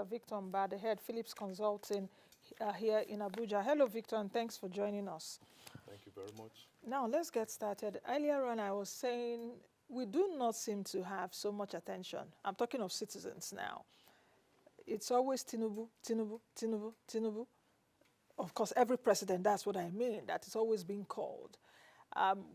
Victor Mba, the head Phillips Consulting here in Abuja. Hello, Victor, and thanks for joining us. Thank you very much. Now, let's get started. Earlier on, I was saying we do not seem to have so much attention. I'm talking of citizens now. It's always Tinubu, Tinubu, Tinubu, Tinubu. Of course, every president, that's what I mean, that it's always being called.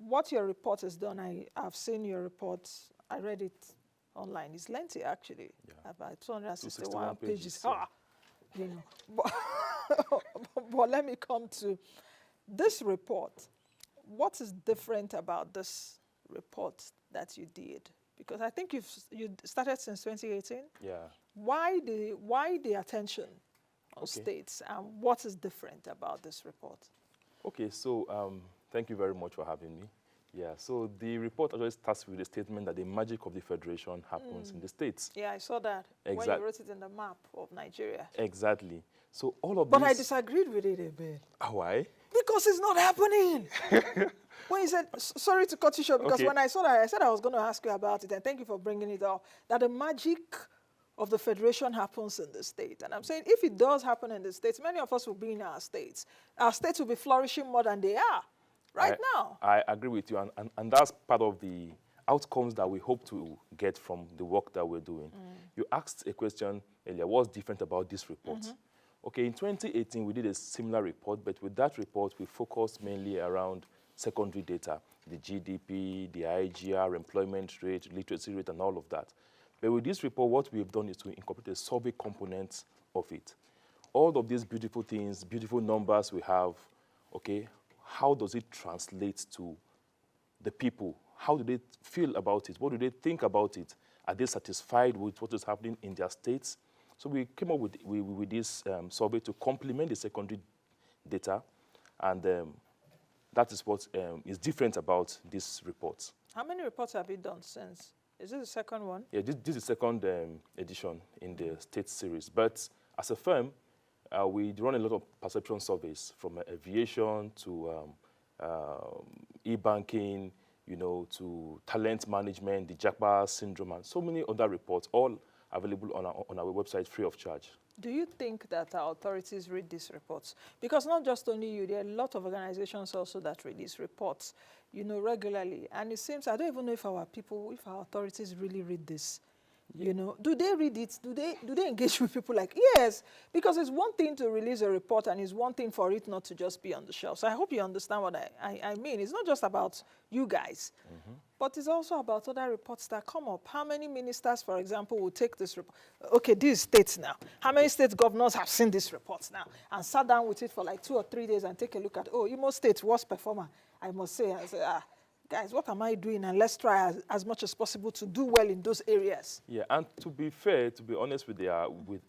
What your report has done, I've seen your report, I read it online. It's lengthy, actually, about 261 pages. Yeah. You know. But let me come to this report. What is different about this report that you did? Because I think you started since 2018. Yeah. Why the attention on states, and what is different about this report? Okay, so thank you very much for having me. Yeah, so the report actually starts with a statement that the magic of the federation happens in the states. Yeah, I saw that when you wrote it in the map of Nigeria. Exactly. So all of But I disagreed with it a bit. Why? Because it's not happening. When you said, sorry to cut you short, because when I saw that, I said I was going to ask you about it, and thank you for bringing it up, that the magic of the federation happens in the state. And I'm saying if it does happen in the states, many of us will be in our states. Our states will be flourishing more than they are now. I agree with you, and that's part of the outcomes that we hope to get from the work that we're doing. You asked a question earlier, what's different about this report? Okay, in 2018, we did a similar report, but with that report, we focused mainly around secondary data, the GDP, the IGR, employment rate, literacy rate, and all of that. But with this report, what we've done is to incorporate a survey component of it. All of these beautiful things, beautiful numbers we have, okay, how does it translate to the people? How do they feel about it? What do they think about it? Are they satisfied with what is happening in their states? So we came up with this survey to complement the secondary data, and that is what is different about this report. How many reports have you done since? Is this the second one? Yeah, this is the second edition in the state series. But as a firm, we run a lot of perception surveys, from aviation to e-banking, you know, to talent management, the Japa syndrome, and so many other reports, all available on our website free of charge. Do you think that our authorities read these reports? Because not just only you, there are a lot of organizations also that read these reports, you know, regularly. And it seems, I don't even know if our people, if our authorities really read this. You know, do they read it? Do they engage with people like, yes, because it's one thing to release a report and it's one thing for it not to just be on the shelf. So I hope you understand what I mean. It's not just about you guys, but it's also about other reports that come up. How many ministers, for example, will take this report? Okay, these states now. How many state governors have seen this report now and sat down with it for like 2 or 3 days and take a look at, oh, Imo State's worst performer, I must say, and say, guys, what am I doing? And let's try as much as possible to do well in those areas. Yeah, and to be fair, to be honest with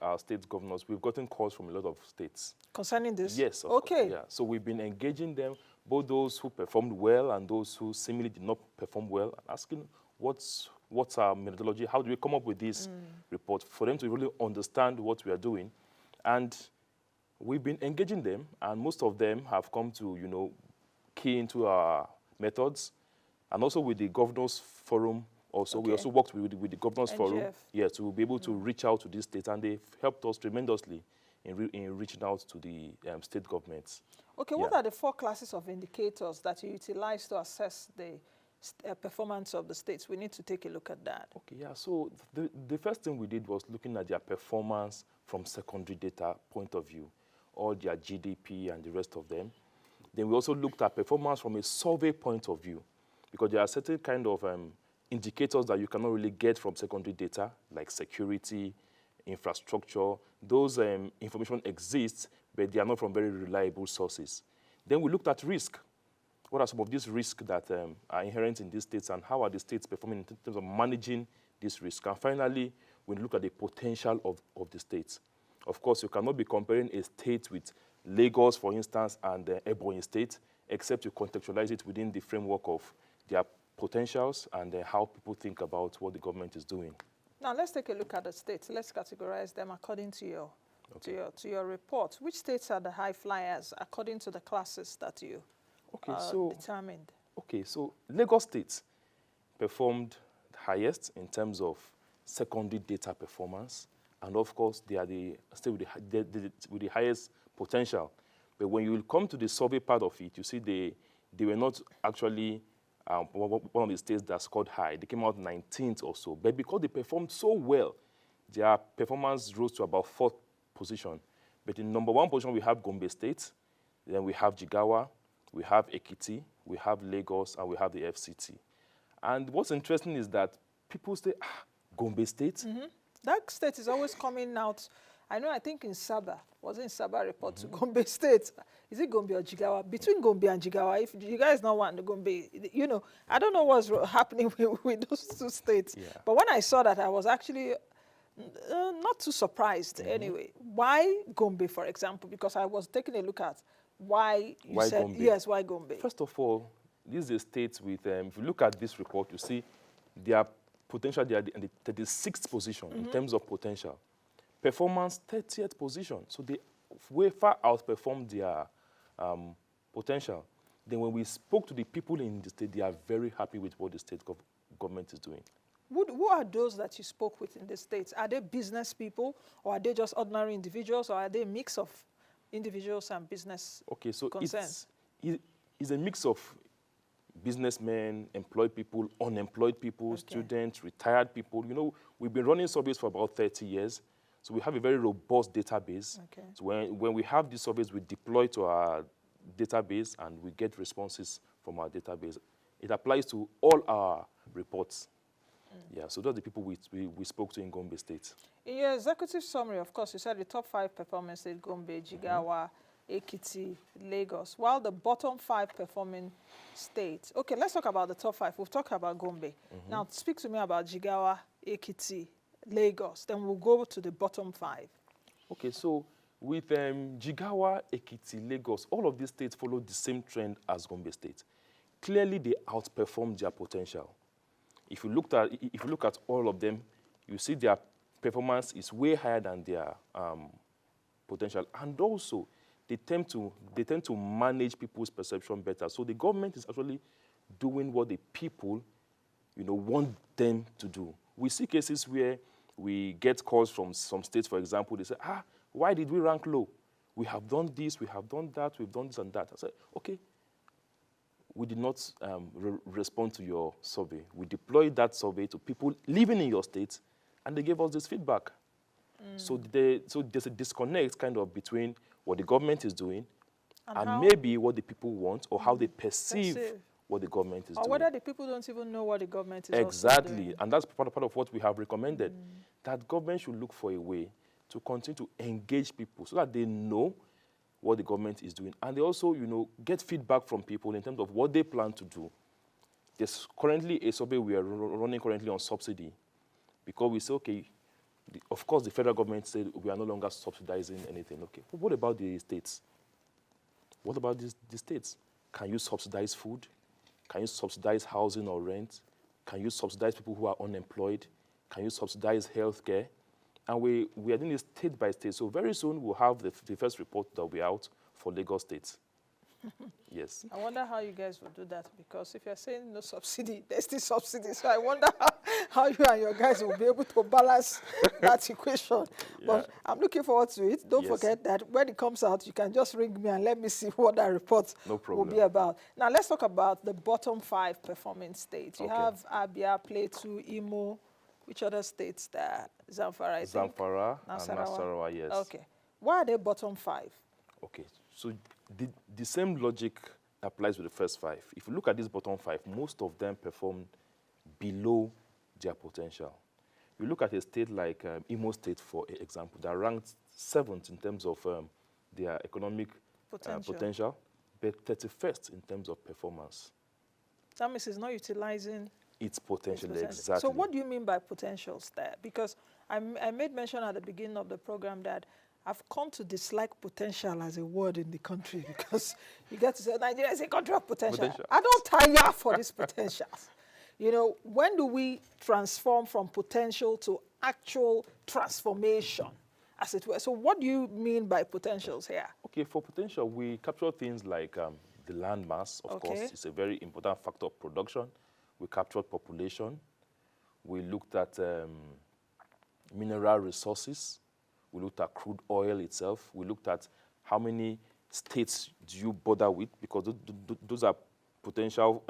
our state governors, we've gotten calls from a lot of states. Concerning this? Yes. Okay. Yeah. So we've been engaging them, both those who performed well and those who seemingly did not perform well, and asking what's our methodology, how do we come up with this report, for them to really understand what we are doing. And we've been engaging them, and most of them have come to, you know, key into our methods. And also with the Governors Forum, we also worked with the Governors Forum, to be able to reach out to these states, and they've helped us tremendously in reaching out to the state governments. Okay, what are the 4 classes of indicators that you utilize to assess the performance of the states? We need to take a look at that. Okay, yeah, so the first thing we did was looking at their performance from secondary data point of view, all their GDP and the rest of them. Then we also looked at performance from a survey point of view, because there are certain kind of indicators that you cannot really get from secondary data, like security, infrastructure. Those information exists, but they are not from very reliable sources. Then we looked at risk. What are some of these risks that are inherent in these states, and how are the states performing in terms of managing this risk? And finally, we look at the potential of the states. Of course, you cannot be comparing a state with Lagos, for instance, and Ebonyi State, except you contextualize it within the framework of their potentials and how people think about what the government is doing. Now let's take a look at the states. Let's categorize them according to your report. Which states are the high flyers according to the classes that you determined? Okay, so Lagos State performed highest in terms of secondary data performance, and of course, they are the state with with the highest potential. But when you come to the survey part of it, you see they were not actually one of the states that scored high. They came out 19th or so. But because they performed so well, their performance rose to about 4th position. But in number 1 position, we have Gombe State, then we have Jigawa, we have Ekiti, we have Lagos, and we have the FCT. And what's interesting is that people say, Gombe State? That state is always coming out. I think in Sabah, was it in Sabah report to Gombe State? Is it Gombe or Jigawa? Between Gombe and Jigawa, if you guys don't want the Gombe, I don't know what's happening with those two states. Yeah. But when I saw that, I was actually not too surprised anyway. Why Gombe, for example? Because I was taking a look at why you said, Gombe? Yes, why Gombe? First of all, this is a state with, if you look at this report, you see their potential, they are in the 36th position in terms of potential. Performance, 30th position. So they way far outperformed their potential. Then when we spoke to the people in the state, they are very happy with what the state government is doing. Who are those that you spoke with in the States? Are they business people, or are they just ordinary individuals, or are they a mix of individuals and business concerns? It's a mix of businessmen, employed people, unemployed people, students, retired people. We've been running surveys for about 30 years, so we have a very robust database. Okay. So when we have these surveys, we deploy to our database and we get responses from our database. It applies to all our reports. Yeah, so those are the people we spoke to in Gombe State. In your executive summary, of course, you said the top 5 performing states, Gombe, Jigawa, Ekiti, Lagos, while the bottom 5 performing states. Okay, let's talk about the top 5. We've talked about Gombe. Now, speak to me about Jigawa, Ekiti, Lagos. Then we'll go to the bottom 5. Okay, so with Jigawa, Ekiti, Lagos, all of these states follow the same trend as Gombe State. Clearly, they outperform their potential. If you look at all of them, you see their performance is way higher than their potential, and also they tend to manage people's perception better. So the government is actually doing what the people, want them to do. We see cases where we get calls from some states, for example, they say, why did we rank low? We have done this, we have done that, we've done this and that. I said, okay. We did not respond to your survey. We deployed that survey to people living in your state, and they gave us this feedback. So there's a disconnect kind of between what the government is doing and maybe what the people want, or how they perceive what the government is doing. Or whether the people don't even know what the government is Exactly, also doing. And that's part of what we have recommended, that government should look for a way to continue to engage people so that they know what the government is doing. And they also, get feedback from people in terms of what they plan to do. There's currently a survey we are running currently on subsidy, because we say, okay, of course the federal government said we are no longer subsidizing anything. Okay, but what about the states? What about the states? Can you subsidize food? Can you subsidize housing or rent? Can you subsidize people who are unemployed? Can you subsidize healthcare? And we are doing it state by state. So very soon we'll have the first report that will be out for Lagos State. Yes. I wonder how you guys will do that, because if you're saying no subsidy, there's still subsidy. So I wonder how you and your guys will be able to balance that equation. Yeah. But I'm looking forward to it. Don't forget that when it comes out, you can just ring me and let me see what that report will be about. Now, let's talk about the bottom 5 performing states. You have Abia, Plateau, Imo. Which other states there? Zamfara, I think. Zamfara and Nasarawa, yes. Okay. Why are they bottom 5? Okay, so the same logic applies with the first 5. If you look at these bottom 5, most of them performed below their potential. You look at a state like Imo State, for example, that ranked 7th in terms of their economic potential, but 31st in terms of performance. That means it's not utilizing its potential, exactly. So what do you mean by potentials there? Because I made mention at the beginning of the program that I've come to dislike potential as a word in the country, because you get to say Nigeria is a country of potential. I don't tire for these potentials. When do we transform from potential to actual transformation, as it were? So what do you mean by potentials here? Okay, for potential, we capture things like the land mass, of course. It's a very important factor of production. We captured population. We looked at mineral resources. We looked at crude oil itself. We looked at how many states do you bother with, because those are potential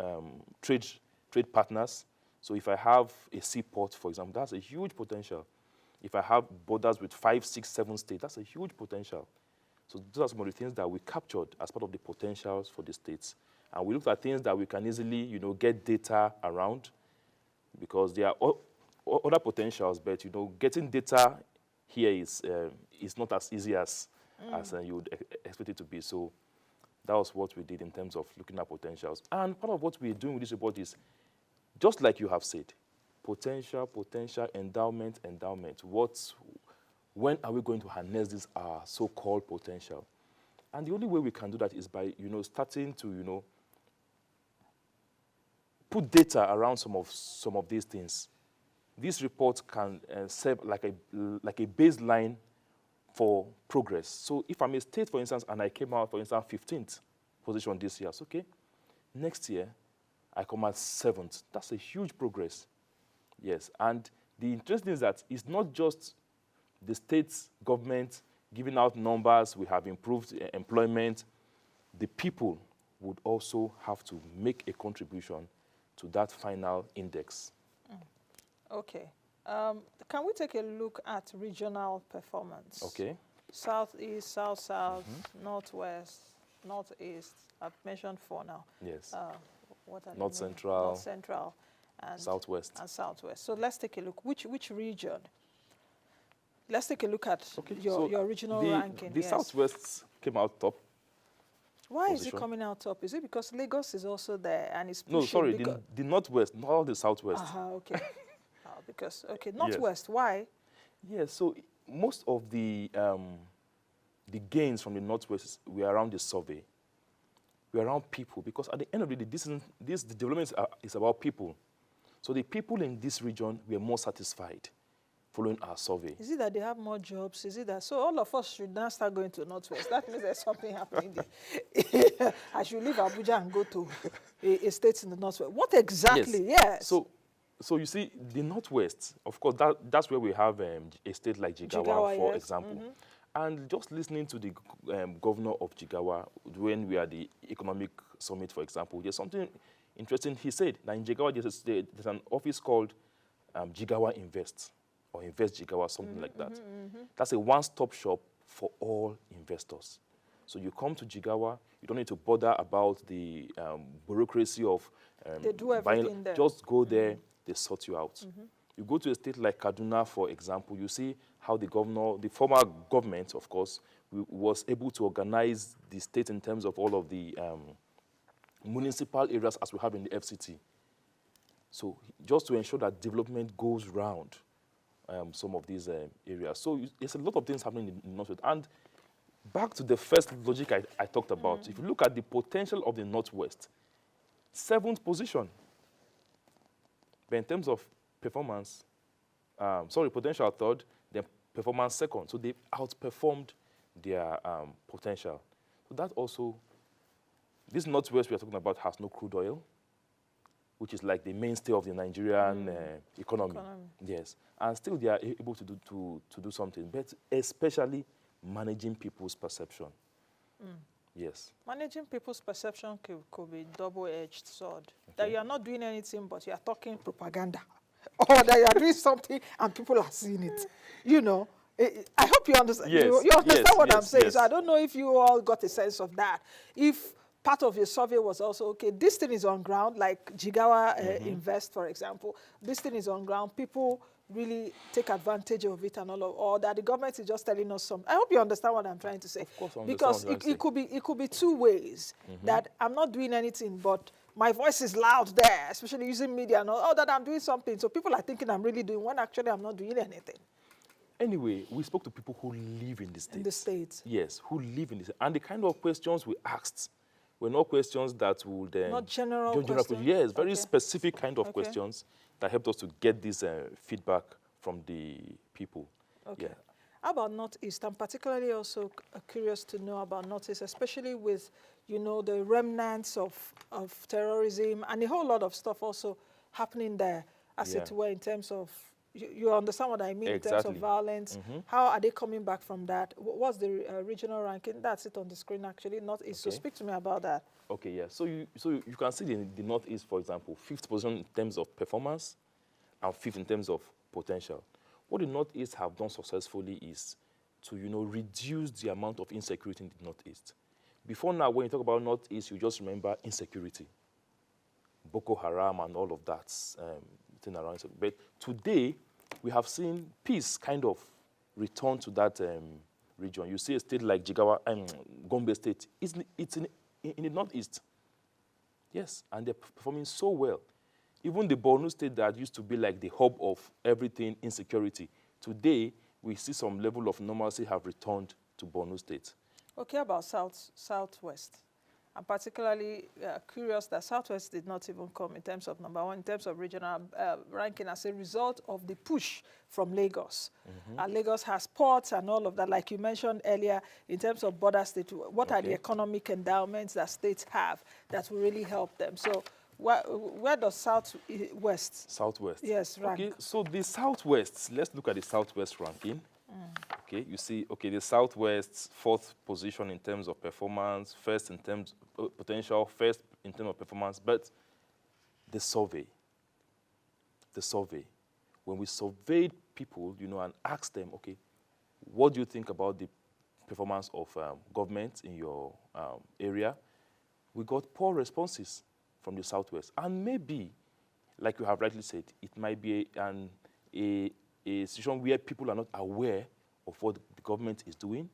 trade partners. So if I have a seaport, for example, that's a huge potential. If I have borders with 5, 6, 7 states, that's a huge potential. So those are some of the things that we captured as part of the potentials for the states. And we looked at things that we can easily, get data around, because there are other potentials, but, getting data here is not as easy as you would expect it to be. So that was what we did in terms of looking at potentials. And part of what we're doing with this report is, just like you have said, potential, endowment. When are we going to harness this so-called potential? And the only way we can do that is by, starting to, put data around some of these things. This report can serve like a baseline for progress. So if I'm a state, for instance, and I came out, for instance, 15th position this year, so okay, next year I come out 7th. That's a huge progress. Yes, and the interesting thing is that it's not just the state government giving out numbers, we have improved employment. The people would also have to make a contribution to that final index. Okay. Can we take a look at regional performance? Okay. Southeast, South-South, Northwest, Northeast. I've mentioned 4 now. Yes. What are North the main? Central. North Central. And Southwest. And Southwest. So let's take a look. Which region? Let's take a look at your regional ranking. The Southwest came out top. Why is it coming out top? Is it because Lagos is also there and it's pushing? No, sorry, the Northwest, not the Southwest. Okay. Northwest, why? Yeah, so most of the gains from the Northwest were around the survey. We're around people, because at the end of the day, the development is about people. So the people in this region were more satisfied following our survey. Is it that they have more jobs? Is it that? So all of us should now start going to Northwest. That means there's something happening there. I should leave Abuja and go to a state in the Northwest. What exactly? Yes. So you see, the Northwest, of course, that's where we have a state like Jigawa, for example. And just listening to the governor of Jigawa when we are at the economic summit, for example, there's something interesting he said. That in Jigawa, there's an office called Jigawa Invest, or Invest Jigawa, something like that. That's a one-stop shop for all investors. So you come to Jigawa, you don't need to bother about the bureaucracy of they do everything there. Just go there, they sort you out. You go to a state like Kaduna, for example, you see how the former government, of course, was able to organize the state in terms of all of the municipal areas as we have in the FCT. So just to ensure that development goes round some of these areas. So there's a lot of things happening in the Northwest. And back to the first logic I talked about, if you look at the potential of the Northwest, 7th position. But in terms of performance, potential 3rd, then performance 2nd. So they've outperformed their potential. So that also, this Northwest we are talking about has no crude oil, which is like the mainstay of the Nigerian economy. Yes, and still they are able to do something, but especially managing people's perception. Yes. Managing people's perception could be double-edged sword. Okay. That you are not doing anything, but you are talking propaganda. Or that you are doing something and people are seeing it. I hope you understand. Yes. You understand what I'm saying. Yes. So I don't know if you all got a sense of that. If part of your survey was also, okay, this thing is on ground, like Jigawa Invest, for example, this thing is on ground, people really take advantage of it and or that the government is just telling us something. I hope you understand what I'm trying to say. Of course, because it could be 2 ways, that I'm not doing anything, but my voice is loud there, especially using media and all that I'm doing something. So people are thinking I'm really doing when actually I'm not doing anything. Anyway, we spoke to people who live in the States. In the States. Yes, who live in the States. And the kind of questions we asked were not questions that would... not general questions? Yes, very specific kind of questions that helped us to get this feedback from the people. Okay. Yeah. How about Northeast? I'm particularly also curious to know about Northeast, especially with, the remnants of terrorism and a whole lot of stuff also happening there, as it were, in terms of You understand what I mean in terms of Exactly. violence? How are they coming back from that? What's the regional ranking? That's it on the screen actually, Northeast. So Okay. speak to me about that. Okay, yeah. So you can see the Northeast, for example, fifth position in terms of performance and fifth in terms of potential. What the Northeast have done successfully is to, reduce the amount of insecurity in the Northeast. Before now, when you talk about Northeast, you just remember insecurity, Boko Haram and all of that thing around. But today, we have seen peace kind of return to that region. You see a state like Jigawa, Gombe State, it's in the Northeast. Yes, and they're performing so well. Even the Borno State that used to be like the hub of everything insecurity, today we see some level of normalcy have returned to Borno State. Okay, about Southwest. I'm particularly curious that Southwest did not even come in terms of number one, in terms of regional ranking as a result of the push from Lagos. And Lagos has ports and all of that, like you mentioned earlier, in terms of border state. What are the economic endowments that states have that will really help them? So where does Southwest? Southwest. Yes, rank. Okay, so the Southwest, let's look at the Southwest ranking. Okay, you see, the Southwest's fourth position in terms of performance, first in terms of potential, first in terms of performance, but the survey, when we surveyed people, and asked them, okay, what do you think about the performance of government in your area? We got poor responses from the Southwest. And maybe, like you have rightly said, it might be a situation where people are not aware of what the government is doing,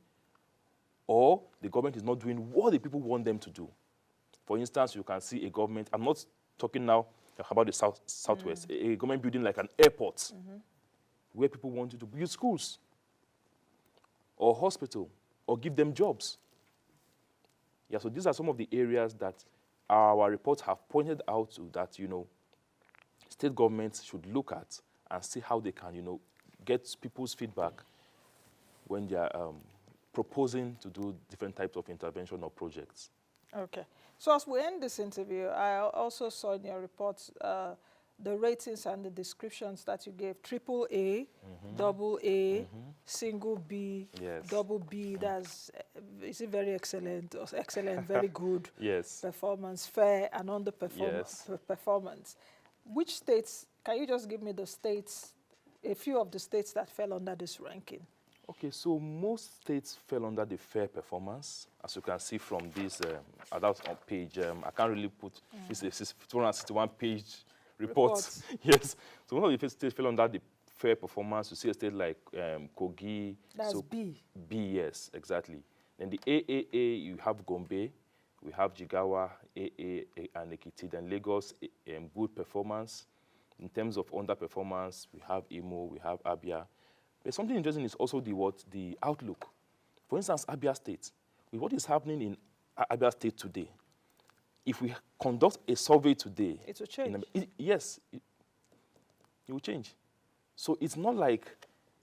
or the government is not doing what the people want them to do. For instance, you can see a government, I'm not talking now about the Southwest, a government building like an airport, where people want you to build schools, or hospital, or give them jobs. Yeah, so these are some of the areas that our reports have pointed out to that, state governments should look at and see how they can, get people's feedback when they are proposing to do different types of intervention or projects. Okay. So as we end this interview, I also saw in your reports the ratings and the descriptions that you gave: triple A, double A, single B, double B. That's, is it very excellent, or excellent, very good performance, fair, and underperformance? Which states, can you just give me the states, a few of the states that fell under this ranking? Okay, so most states fell under the fair performance, as you can see from this adult on page. I can't really put this is 261-page report. Yes, so one of the states fell under the fair performance. You see a state like Kogi. That's so B. B, yes, exactly. Then the AAA, you have Gombe, we have Jigawa, AA, and Ekiti. Then Lagos, good performance. In terms of underperformance, we have Imo, we have Abia. But something interesting is also the outlook. For instance, Abia State. With what is happening in Abia State today, if we conduct a survey today, it will change. Yes, it will change. So it's not like,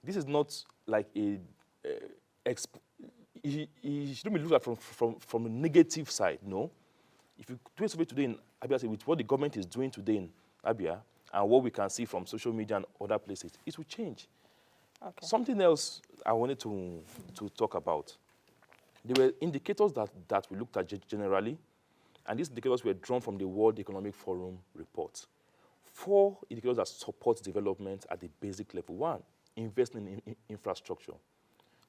this is not like you shouldn't be looked at from a negative side, no. If you do a survey today in Abia State with what the government is doing today in Abia and what we can see from social media and other places, it will change. Okay. Something else I wanted to talk about. There were indicators that we looked at generally, and these indicators were drawn from the World Economic Forum report. 4 indicators that support development at the basic level. 1, investing in infrastructure.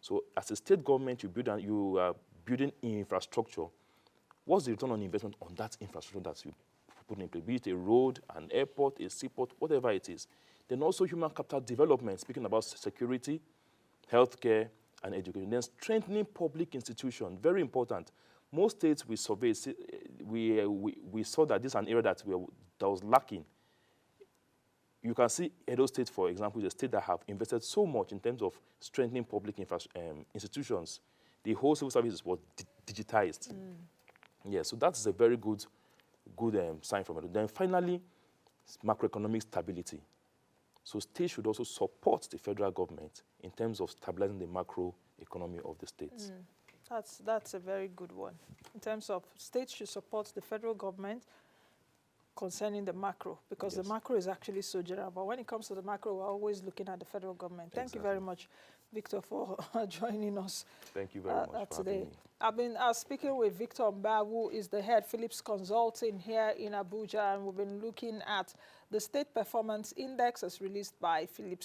So as a state government, you are building infrastructure. What's the return on investment on that infrastructure that you put in place? Be it a road, an airport, a seaport, whatever it is. Then also human capital development, speaking about security, healthcare, and education. Then strengthening public institutions, very important. Most states we surveyed, we saw that this is an area that was lacking. You can see Edo State, for example, is a state that have invested so much in terms of strengthening public institutions. The whole civil services was digitized. Yeah, so that's a very good sign from it. Then finally, macroeconomic stability. So states should also support the federal government in terms of stabilizing the macro economy of the states. That's a very good one. In terms of states should support the federal government concerning the macro, because Yes. the macro is actually so general. But when it comes to the macro, we're always looking at the federal government. Thank you very much, Victor, for joining us. Thank you very much for today. having me. I've been speaking with Victor Mba, who is the head Philips Consulting here in Abuja, and we've been looking at the State Performance Index as released by Philips